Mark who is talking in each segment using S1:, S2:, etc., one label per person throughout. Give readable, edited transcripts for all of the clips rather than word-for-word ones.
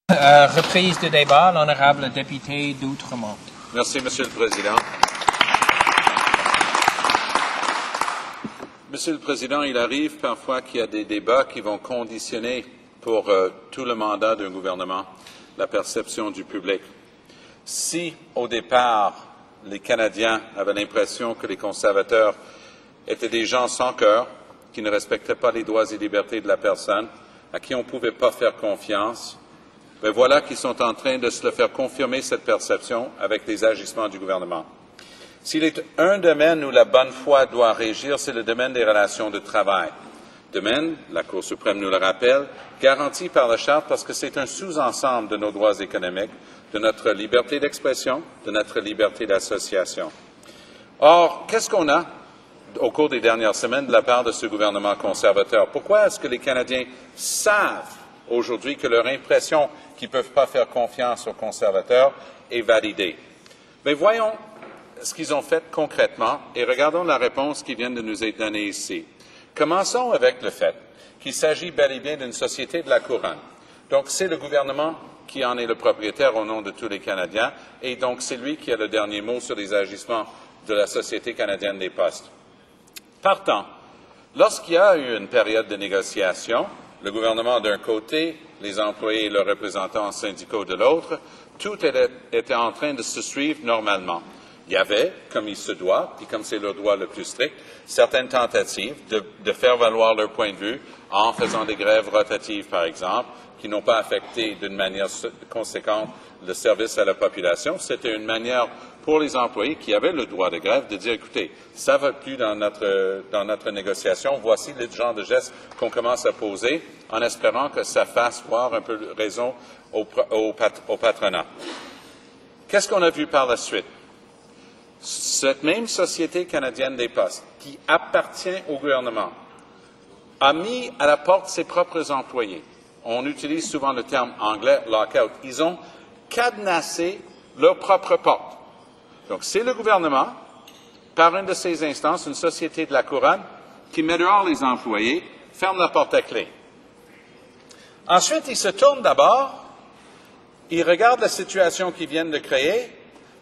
S1: Reprise du débat, l'honorable député d'Outremont.
S2: Merci, Monsieur le Président. Monsieur le Président, il arrive parfois qu'il y a des débats qui vont conditionner pour tout le mandat d'un gouvernement la perception du public. Si, au départ, les Canadiens avaient l'impression que les conservateurs étaient des gens sans cœur, qui ne respectaient pas les droits et libertés de la personne, à qui on ne pouvait pas faire confiance, mais voilà qu'ils sont en train de se le faire confirmer, cette perception, avec les agissements du gouvernement. S'il est un domaine où la bonne foi doit régir, c'est le domaine des relations de travail. Domaine, la Cour suprême nous le rappelle, garanti par la Charte parce que c'est un sous-ensemble de nos droits économiques, de notre liberté d'expression, de notre liberté d'association. Or, qu'est-ce qu'on a au cours des dernières semaines de la part de ce gouvernement conservateur? Pourquoi est-ce que les Canadiens savent aujourd'hui que leur impression qu'ils ne peuvent pas faire confiance aux conservateurs est validée? Mais voyons ce qu'ils ont fait concrètement et regardons la réponse qui vient de nous être donnée ici. Commençons avec le fait qu'il s'agit bel et bien d'une société de la couronne. Donc, c'est le gouvernement qui en est le propriétaire au nom de tous les Canadiens et donc c'est lui qui a le dernier mot sur les agissements de la Société canadienne des postes. Partant, lorsqu'il y a eu une période de négociation, le gouvernement d'un côté, les employés et leurs représentants syndicaux de l'autre, tout était en train de se suivre normalement. Il y avait, comme il se doit, et comme c'est le droit le plus strict, certaines tentatives de faire valoir leur point de vue en faisant des grèves rotatives, par exemple, qui n'ont pas affecté d'une manière conséquente le service à la population. C'était une manière pour les employés qui avaient le droit de grève de dire, écoutez, ça ne va plus dans notre négociation, voici le genre de gestes qu'on commence à poser en espérant que ça fasse voir un peu raison au patronat. Qu'est-ce qu'on a vu par la suite? Cette même Société canadienne des postes, qui appartient au gouvernement, a mis à la porte ses propres employés. On utilise souvent le terme anglais « lockout ». Ils ont cadenassé leur propre porte. Donc, c'est le gouvernement, par une de ses instances, une société de la couronne, qui met dehors les employés, ferme la porte à clé. Ensuite, ils se tournent d'abord, ils regardent la situation qu'ils viennent de créer,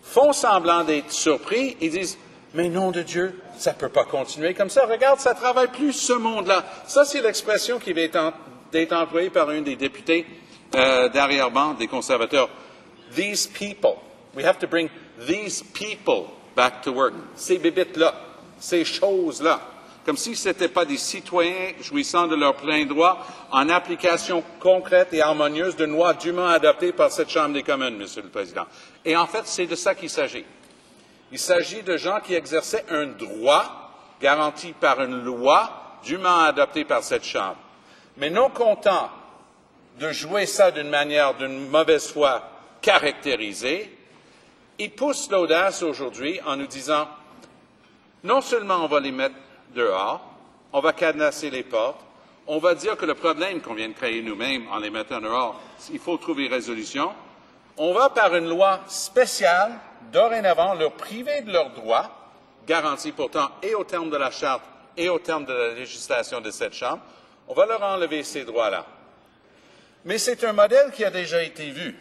S2: font semblant d'être surpris, ils disent « Mais nom de Dieu, ça ne peut pas continuer comme ça. Regarde, ça ne travaille plus, ce monde-là. » Ça, c'est l'expression qui va être employée par un des députés d'arrière-ban des conservateurs. « These people. We have to bring these people back to work. » Ces bébites-là, ces choses-là. Comme si ce n'étaient pas des citoyens jouissant de leurs pleins droits en application concrète et harmonieuse d'une loi dûment adoptée par cette Chambre des communes, Monsieur le Président. Et en fait, c'est de ça qu'il s'agit. Il s'agit de gens qui exerçaient un droit garanti par une loi dûment adoptée par cette Chambre. Mais non content de jouer ça d'une manière d'une mauvaise foi caractérisée, ils poussent l'audace aujourd'hui en nous disant non seulement on va les mettre dehors, on va cadenasser les portes, on va dire que le problème qu'on vient de créer nous-mêmes en les mettant dehors, il faut trouver résolution. On va, par une loi spéciale, dorénavant, leur priver de leurs droits, garantis pourtant et au terme de la Charte et au terme de la législation de cette Chambre, on va leur enlever ces droits-là. Mais c'est un modèle qui a déjà été vu.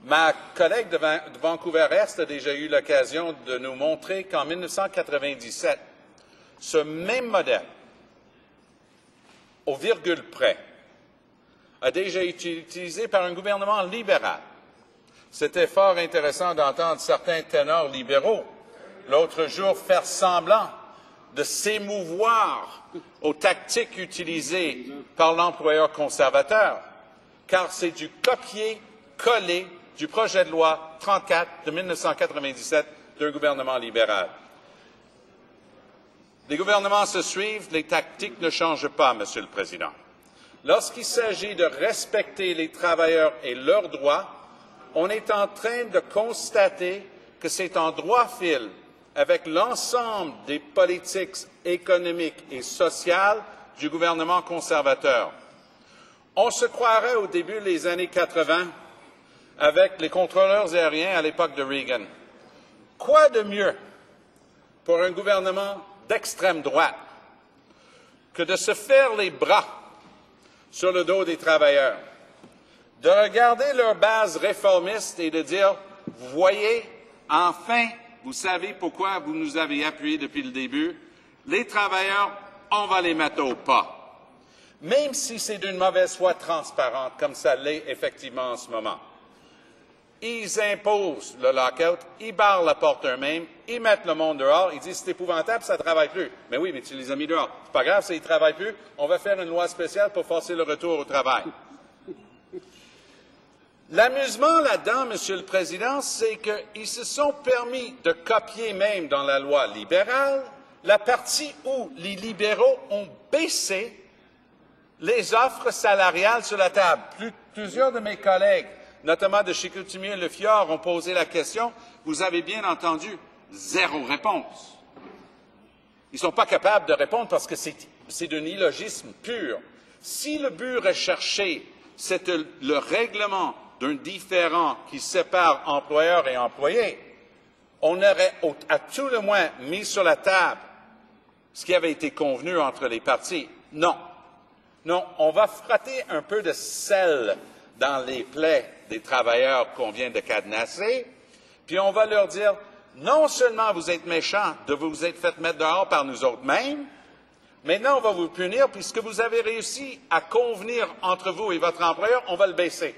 S2: Ma collègue de Vancouver-Est a déjà eu l'occasion de nous montrer qu'en 1997, ce même modèle, au virgule près, a déjà été utilisé par un gouvernement libéral. C'était fort intéressant d'entendre certains ténors libéraux l'autre jour faire semblant de s'émouvoir aux tactiques utilisées par l'employeur conservateur, car c'est du copier-coller du projet de loi 34 de 1997 d'un gouvernement libéral. Les gouvernements se suivent, les tactiques ne changent pas, Monsieur le Président. Lorsqu'il s'agit de respecter les travailleurs et leurs droits, on est en train de constater que c'est en droit fil avec l'ensemble des politiques économiques et sociales du gouvernement conservateur. On se croirait au début des années 80 avec les contrôleurs aériens à l'époque de Reagan. Quoi de mieux pour un gouvernement d'extrême droite que de se faire les bras sur le dos des travailleurs, de regarder leur base réformiste et de dire, vous voyez, enfin, vous savez pourquoi vous nous avez appuyés depuis le début, les travailleurs, on va les mettre au pas. Même si c'est d'une mauvaise foi transparente, comme ça l'est effectivement en ce moment. Ils imposent le lockout, ils barrent la porte eux-mêmes, ils mettent le monde dehors, ils disent c'est épouvantable, ça ne travaille plus. Mais oui, mais tu les as mis dehors. C'est pas grave, s'ils ne travaillent plus, on va faire une loi spéciale pour forcer le retour au travail. L'amusement là-dedans, Monsieur le Président, c'est qu'ils se sont permis de copier même dans la loi libérale la partie où les libéraux ont baissé les offres salariales sur la table. Plusieurs de mes collègues, notamment de Chicoutimi-Le Fjord, ont posé la question. Vous avez bien entendu, zéro réponse. Ils ne sont pas capables de répondre parce que c'est d'un illogisme pur. Si le but recherché, c'est le règlement d'un différend qui sépare employeurs et employés, on aurait à tout le moins mis sur la table ce qui avait été convenu entre les parties. Non. Non, on va frotter un peu de sel dans les plaies des travailleurs qu'on vient de cadenasser, puis on va leur dire, non seulement vous êtes méchants de vous être fait mettre dehors par nous autres mêmes, maintenant on va vous punir puisque vous avez réussi à convenir entre vous et votre employeur, on va le baisser.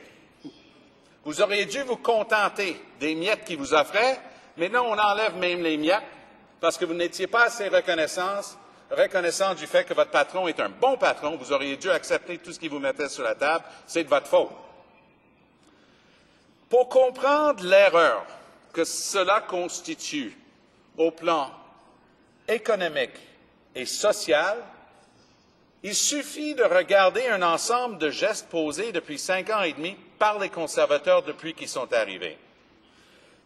S2: Vous auriez dû vous contenter des miettes qu'il vous offrait, maintenant on enlève même les miettes parce que vous n'étiez pas assez reconnaissant du fait que votre patron est un bon patron, vous auriez dû accepter tout ce qu'il vous mettait sur la table, c'est de votre faute. Pour comprendre l'erreur que cela constitue au plan économique et social, il suffit de regarder un ensemble de gestes posés depuis 5 ans et demi par les conservateurs depuis qu'ils sont arrivés.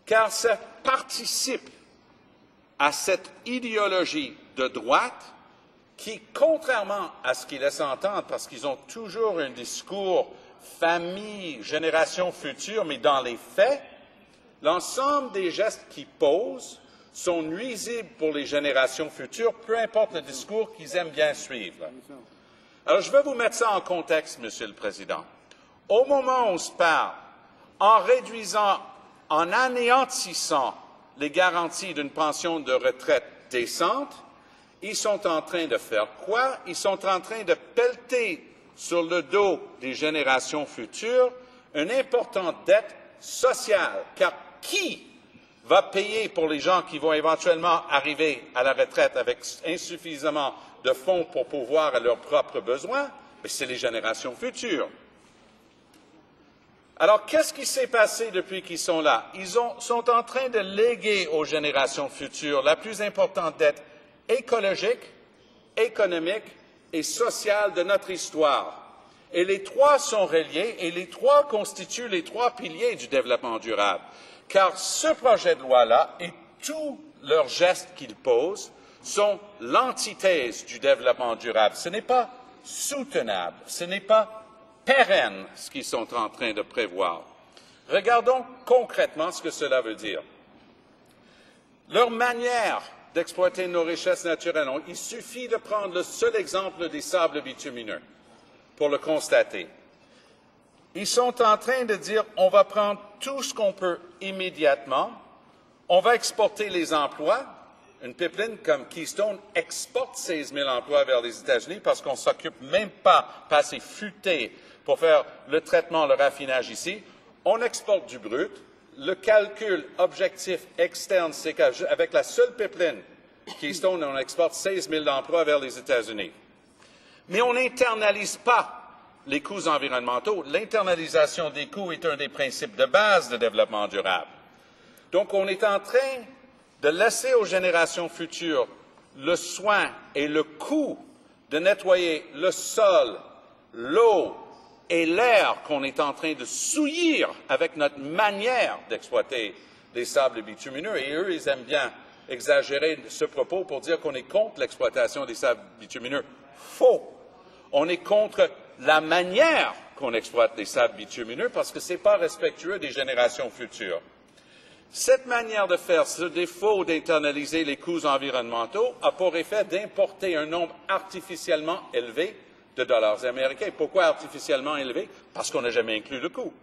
S2: Car ça participe à cette idéologie de droite qui, contrairement à ce qu'ils laissent entendre, parce qu'ils ont toujours un discours famille, génération future, mais dans les faits, l'ensemble des gestes qu'ils posent sont nuisibles pour les générations futures, peu importe le discours qu'ils aiment bien suivre. Alors, je vais vous mettre ça en contexte, Monsieur le Président. Au moment où on se parle, en réduisant, en anéantissant les garanties d'une pension de retraite décente, ils sont en train de faire quoi? Ils sont en train de pelleter sur le dos des générations futures une importante dette sociale. Car qui va payer pour les gens qui vont éventuellement arriver à la retraite avec insuffisamment de fonds pour pourvoir à leurs propres besoins? C'est les générations futures. Alors, qu'est-ce qui s'est passé depuis qu'ils sont là? Ils sont en train de léguer aux générations futures la plus importante dette écologique, économique et sociale de notre histoire. Et les trois sont reliés et les trois constituent les trois piliers du développement durable. Car ce projet de loi-là et tous leurs gestes qu'ils posent sont l'antithèse du développement durable. Ce n'est pas soutenable, ce n'est pas pérenne ce qu'ils sont en train de prévoir. Regardons concrètement ce que cela veut dire. Leur manière d'exploiter nos richesses naturelles, il suffit de prendre le seul exemple des sables bitumineux pour le constater. Ils sont en train de dire on va prendre tout ce qu'on peut immédiatement, on va exporter les emplois. Une pipeline comme Keystone exporte 16 000 emplois vers les États-Unis parce qu'on ne s'occupe même pas assez futé pour faire le traitement, le raffinage ici. On exporte du brut. Le calcul objectif externe, c'est qu'avec la seule pipeline Keystone, on exporte 16 000 emplois vers les États-Unis. Mais on n'internalise pas les coûts environnementaux. L'internalisation des coûts est un des principes de base de développement durable. Donc, on est en train de laisser aux générations futures le soin et le coût de nettoyer le sol, l'eau et l'air qu'on est en train de souillir avec notre manière d'exploiter les sables bitumineux. Et eux, ils aiment bien exagérer ce propos pour dire qu'on est contre l'exploitation des sables bitumineux. Faux. On est contre la manière qu'on exploite les sables bitumineux parce que ce n'est pas respectueux des générations futures. Cette manière de faire, ce défaut d'internaliser les coûts environnementaux, a pour effet d'importer un nombre artificiellement élevé de dollars américains. Pourquoi artificiellement élevé? Parce qu'on n'a jamais inclus le coût.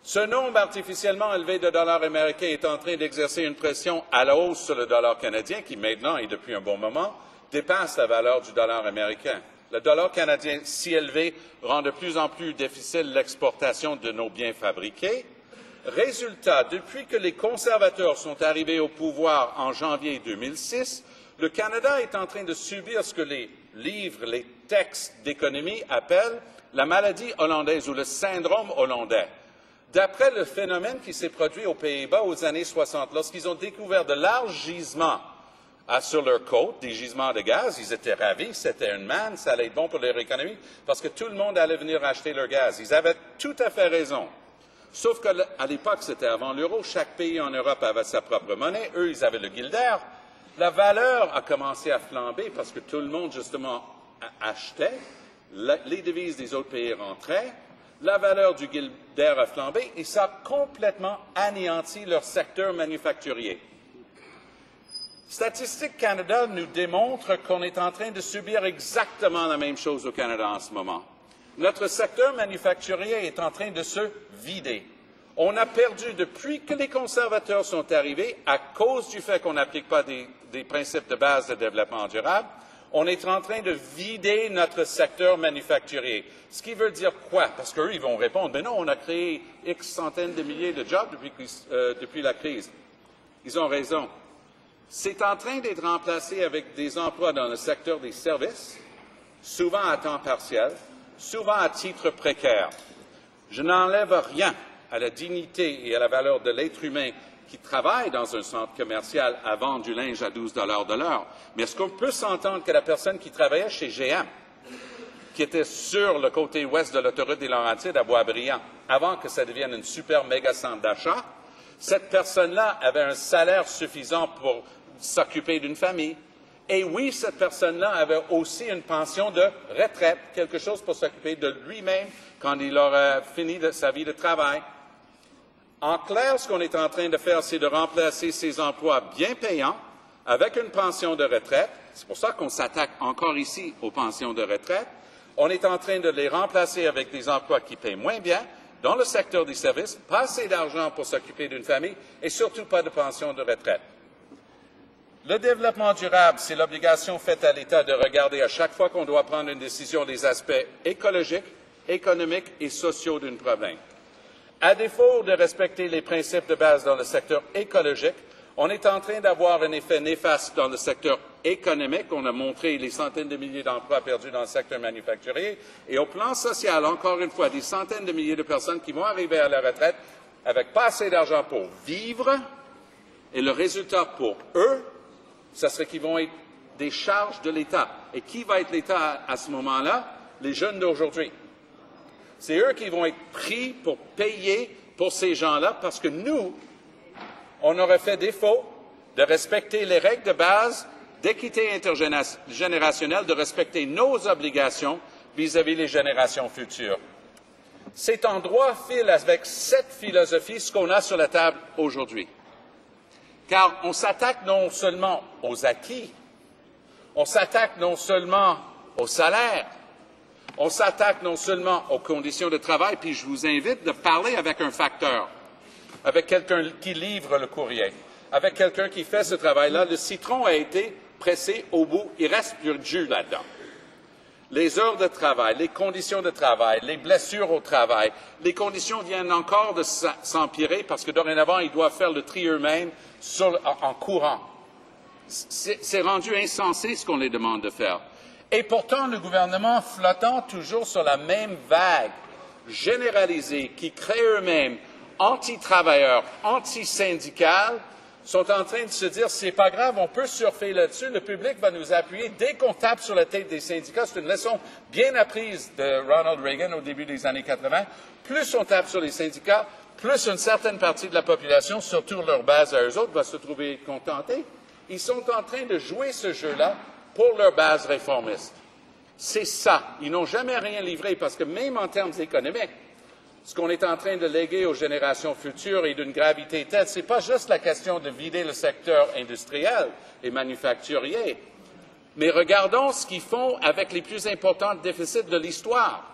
S2: Ce nombre artificiellement élevé de dollars américains est en train d'exercer une pression à la hausse sur le dollar canadien, qui maintenant, et depuis un bon moment, dépasse la valeur du dollar américain. Le dollar canadien si élevé rend de plus en plus difficile l'exportation de nos biens fabriqués. Résultat, depuis que les conservateurs sont arrivés au pouvoir en janvier 2006, le Canada est en train de subir ce que les livres, les textes d'économie appellent la maladie hollandaise ou le syndrome hollandais. D'après le phénomène qui s'est produit aux Pays-Bas aux années 60, lorsqu'ils ont découvert de larges gisements sur leur côte, des gisements de gaz, ils étaient ravis, c'était une manne, ça allait être bon pour leur économie, parce que tout le monde allait venir acheter leur gaz. Ils avaient tout à fait raison. Sauf qu'à l'époque, c'était avant l'euro, chaque pays en Europe avait sa propre monnaie, eux, ils avaient le guilder. La valeur a commencé à flamber parce que tout le monde, justement, achetait, les devises des autres pays rentraient, la valeur du guilder a flambé et ça a complètement anéanti leur secteur manufacturier. Statistique Canada nous démontre qu'on est en train de subir exactement la même chose au Canada en ce moment. Notre secteur manufacturier est en train de se vider. On a perdu, depuis que les conservateurs sont arrivés, à cause du fait qu'on n'applique pas des principes de base de développement durable, on est en train de vider notre secteur manufacturier. Ce qui veut dire quoi? Parce qu'eux, ils vont répondre, mais non, on a créé X centaines de milliers de jobs depuis la crise. Ils ont raison. C'est en train d'être remplacé avec des emplois dans le secteur des services, souvent à temps partiel, souvent à titre précaire. Je n'enlève rien à la dignité et à la valeur de l'être humain qui travaille dans un centre commercial à vendre du linge à 12 $ de l'heure. Mais est-ce qu'on peut s'entendre que la personne qui travaillait chez GM, qui était sur le côté ouest de l'autoroute des Laurentides à Boisbriand, avant que ça devienne une super méga centre d'achat, cette personne-là avait un salaire suffisant pour s'occuper d'une famille. Et oui, cette personne-là avait aussi une pension de retraite, quelque chose pour s'occuper de lui-même quand il aura fini sa vie de travail. En clair, ce qu'on est en train de faire, c'est de remplacer ces emplois bien payants avec une pension de retraite. C'est pour ça qu'on s'attaque encore ici aux pensions de retraite. On est en train de les remplacer avec des emplois qui paient moins bien dans le secteur des services, pas assez d'argent pour s'occuper d'une famille et surtout pas de pension de retraite. Le développement durable, c'est l'obligation faite à l'État de regarder à chaque fois qu'on doit prendre une décision les aspects écologiques, économiques et sociaux d'un problème. À défaut de respecter les principes de base dans le secteur écologique, on est en train d'avoir un effet néfaste dans le secteur économique. On a montré les centaines de milliers d'emplois perdus dans le secteur manufacturier. Et au plan social, encore une fois, des centaines de milliers de personnes qui vont arriver à la retraite avec pas assez d'argent pour vivre. Et le résultat pour eux, ce serait qu'ils vont être des charges de l'État. Et qui va être l'État à ce moment-là? Les jeunes d'aujourd'hui. C'est eux qui vont être pris pour payer pour ces gens-là parce que nous, on aurait fait défaut de respecter les règles de base d'équité intergénérationnelle, de respecter nos obligations vis-à-vis des générations futures. C'est en droit fil avec cette philosophie ce qu'on a sur la table aujourd'hui. Car on s'attaque non seulement aux acquis, on s'attaque non seulement au salaire, on s'attaque non seulement aux conditions de travail, puis je vous invite de parler avec un facteur, avec quelqu'un qui livre le courrier, avec quelqu'un qui fait ce travail-là. Le citron a été pressé au bout, il reste plus de jus là-dedans. Les heures de travail, les conditions de travail, les blessures au travail, les conditions viennent encore de s'empirer parce que dorénavant, ils doivent faire le tri eux-mêmes en courant. C'est rendu insensé ce qu'on les demande de faire. Et pourtant, le gouvernement, flottant toujours sur la même vague généralisée qui crée eux-mêmes anti-travailleurs, anti-syndicales, sont en train de se dire, c'est pas grave, on peut surfer là-dessus, le public va nous appuyer dès qu'on tape sur la tête des syndicats. C'est une leçon bien apprise de Ronald Reagan au début des années 80. Plus on tape sur les syndicats, plus une certaine partie de la population, surtout leur base à eux autres, va se trouver contentée. Ils sont en train de jouer ce jeu-là pour leur base réformiste. C'est ça. Ils n'ont jamais rien livré parce que même en termes économiques, ce qu'on est en train de léguer aux générations futures est d'une gravité telle, ce n'est pas juste la question de vider le secteur industriel et manufacturier. Mais regardons ce qu'ils font avec les plus importants déficits de l'histoire.